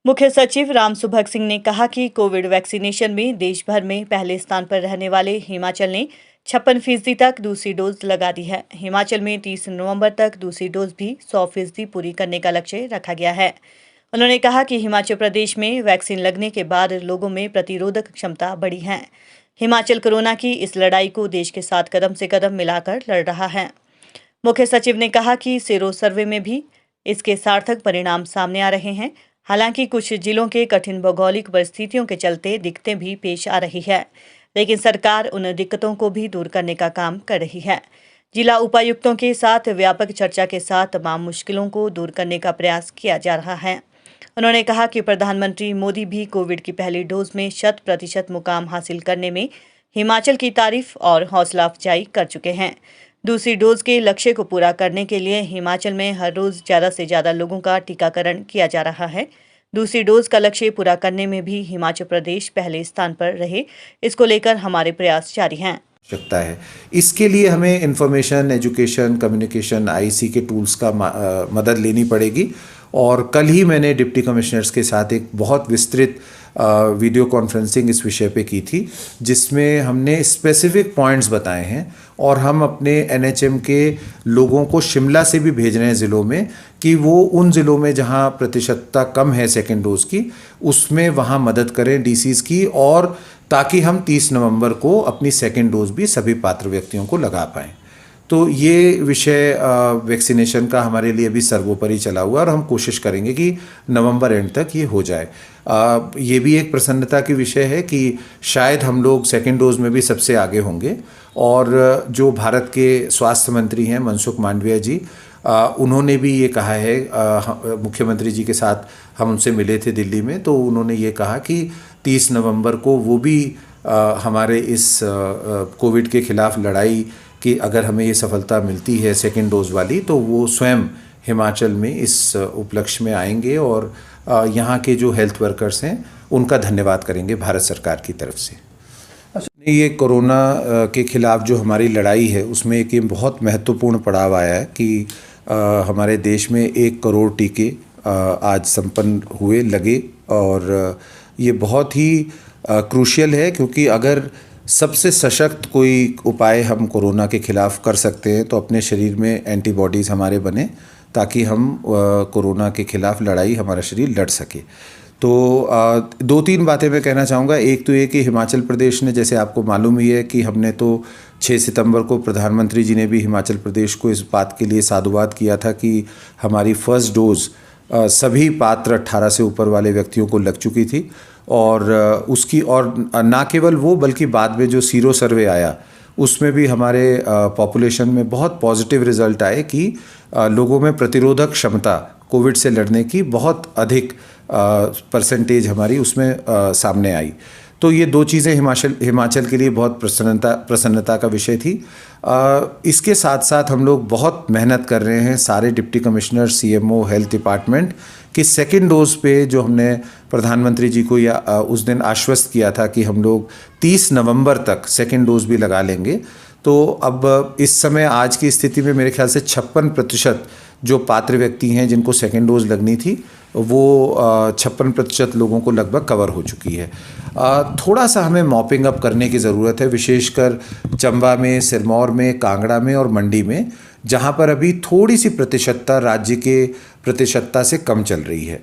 मुख्य सचिव राम सुभग सिंह ने कहा कि कोविड वैक्सीनेशन में देश भर में पहले स्थान पर रहने वाले हिमाचल ने 56% तक दूसरी डोज लगा दी है। हिमाचल में 30 नवंबर तक दूसरी डोज भी 100% पूरी करने का लक्ष्य रखा गया है। उन्होंने कहा कि हिमाचल प्रदेश में वैक्सीन लगने के बाद लोगों में प्रतिरोधक क्षमता बढ़ी है। हिमाचल कोरोना की इस लड़ाई को देश के साथ कदम से कदम मिलाकर लड़ रहा है। मुख्य सचिव ने कहा कि सेरो सर्वे में भी इसके सार्थक परिणाम सामने आ रहे हैं। हालांकि कुछ जिलों के कठिन भौगोलिक परिस्थितियों के चलते दिक्कतें भी पेश आ रही है, लेकिन सरकार उन दिक्कतों को भी दूर करने का काम कर रही है। जिला उपायुक्तों के साथ व्यापक चर्चा के साथ तमाम मुश्किलों को दूर करने का प्रयास किया जा रहा है। उन्होंने कहा कि प्रधानमंत्री मोदी भी कोविड की पहली डोज में 100% मुकाम हासिल करने में हिमाचल की तारीफ और हौसला अफजाई कर चुके हैं। दूसरी डोज के लक्ष्य को पूरा करने के लिए हिमाचल में हर रोज ज़्यादा से ज़्यादा लोगों का टीकाकरण किया जा रहा है। दूसरी डोज का लक्ष्य पूरा करने में भी हिमाचल प्रदेश पहले स्थान पर रहे, इसको लेकर हमारे प्रयास जारी हैं। आवश्यकता है। इसके लिए हमें इंफॉर्मेशन, एजुकेशन, कम्युनिकेशन, आईसी के टूल्स का मदद लेनी पड़ेगी। और कल ही मैंने डिप्टी कमिश्नर्स के साथ एक बहुत विस्तृत वीडियो कॉन्फ्रेंसिंग इस विषय पे की थी, जिसमें हमने स्पेसिफिक पॉइंट्स बताए हैं और हम अपने एनएचएम के लोगों को शिमला से भी भेज रहे हैं ज़िलों में, कि वो उन ज़िलों में जहां प्रतिशतता कम है सेकेंड डोज की, उसमें वहां मदद करें डीसीज़ की, और ताकि हम 30 नवंबर को अपनी सेकेंड डोज भी सभी पात्र व्यक्तियों को लगा पाएँ। तो ये विषय वैक्सीनेशन का हमारे लिए अभी सर्वोपरि चला हुआ है और हम कोशिश करेंगे कि नवंबर एंड तक ये हो जाए। ये भी एक प्रसन्नता की विषय है कि शायद हम लोग सेकेंड डोज में भी सबसे आगे होंगे। और जो भारत के स्वास्थ्य मंत्री हैं मनसुख मांडविया जी, उन्होंने भी ये कहा है, मुख्यमंत्री जी के साथ हम उनसे मिले थे दिल्ली में, तो उन्होंने ये कहा कि 30 नवंबर को वो भी हमारे इस कोविड के खिलाफ लड़ाई कि अगर हमें ये सफलता मिलती है सेकेंड डोज वाली, तो वो स्वयं हिमाचल में इस उपलक्ष्य में आएंगे और यहाँ के जो हेल्थ वर्कर्स हैं उनका धन्यवाद करेंगे भारत सरकार की तरफ से। ये कोरोना के खिलाफ जो हमारी लड़ाई है उसमें एक ये बहुत महत्वपूर्ण पड़ाव आया है कि हमारे देश में 1 करोड़ टीके आज संपन्न हुए लगे। और ये बहुत ही क्रूशियल है, क्योंकि अगर सबसे सशक्त कोई उपाय हम कोरोना के खिलाफ कर सकते हैं तो अपने शरीर में एंटीबॉडीज़ हमारे बने, ताकि हम कोरोना के खिलाफ लड़ाई हमारा शरीर लड़ सके। तो 2-3 बातें मैं कहना चाहूँगा। एक तो ये कि हिमाचल प्रदेश ने, जैसे आपको मालूम ही है कि हमने तो 6 सितंबर को प्रधानमंत्री जी ने भी हिमाचल प्रदेश को इस बात के लिए साधुवाद किया था कि हमारी फर्स्ट डोज सभी पात्र 18 से ऊपर वाले व्यक्तियों को लग चुकी थी। और उसकी, और ना केवल वो, बल्कि बाद में जो सीरो सर्वे आया उसमें भी हमारे पॉपुलेशन में बहुत पॉजिटिव रिजल्ट आए कि लोगों में प्रतिरोधक क्षमता कोविड से लड़ने की बहुत अधिक परसेंटेज हमारी उसमें सामने आई। तो ये 2 चीज़ें हिमाचल के लिए बहुत प्रसन्नता का विषय थी। इसके साथ साथ हम लोग बहुत मेहनत कर रहे हैं, सारे deputy commissioner, CMO, health department, कि सेकेंड डोज पे जो हमने प्रधानमंत्री जी को या उस दिन आश्वस्त किया था कि हम लोग 30 नवंबर तक सेकेंड डोज भी लगा लेंगे। तो अब इस समय आज की स्थिति में मेरे ख्याल से 56% जो पात्र व्यक्ति हैं जिनको सेकेंड डोज लगनी थी, वो 56% लोगों को लगभग कवर हो चुकी है। थोड़ा सा हमें मॉपिंग अप करने की ज़रूरत है, विशेषकर चंबा में, सिरमौर में, कांगड़ा में और मंडी में, जहाँ पर अभी थोड़ी सी प्रतिशतता राज्य के प्रतिशतता से कम चल रही है।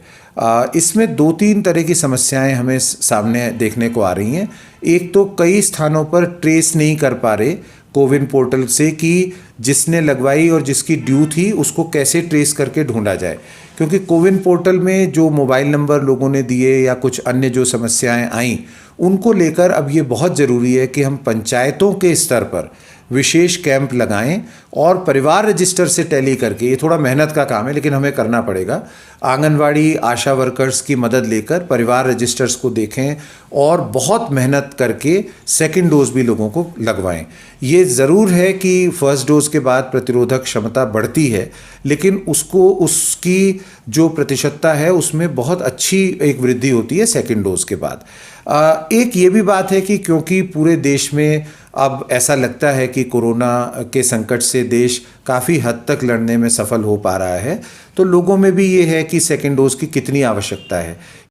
इसमें 2-3 तरह की समस्याएं हमें सामने देखने को आ रही हैं। एक तो कई स्थानों पर ट्रेस नहीं कर पा रहे कोविन पोर्टल से कि जिसने लगवाई और जिसकी ड्यू थी उसको कैसे ट्रेस करके ढूंढा जाए, क्योंकि कोविन पोर्टल में जो मोबाइल नंबर लोगों ने दिए या कुछ अन्य जो समस्याएं आईं, उनको लेकर अब ये बहुत ज़रूरी है कि हम पंचायतों के स्तर पर विशेष कैंप लगाएं और परिवार रजिस्टर से टैली करके, ये थोड़ा मेहनत का काम है लेकिन हमें करना पड़ेगा, आंगनवाड़ी आशा वर्कर्स की मदद लेकर परिवार रजिस्टर्स को देखें और बहुत मेहनत करके सेकेंड डोज भी लोगों को लगवाएं। ये ज़रूर है कि फर्स्ट डोज के बाद प्रतिरोधक क्षमता बढ़ती है, लेकिन उसकी जो प्रतिशतता है उसमें बहुत अच्छी एक वृद्धि होती है सेकेंड डोज के बाद। एक ये भी बात है कि क्योंकि पूरे देश में अब ऐसा लगता है कि कोरोना के संकट से देश काफ़ी हद तक लड़ने में सफल हो पा रहा है, तो लोगों में भी ये है कि सेकेंड डोज की कितनी आवश्यकता है।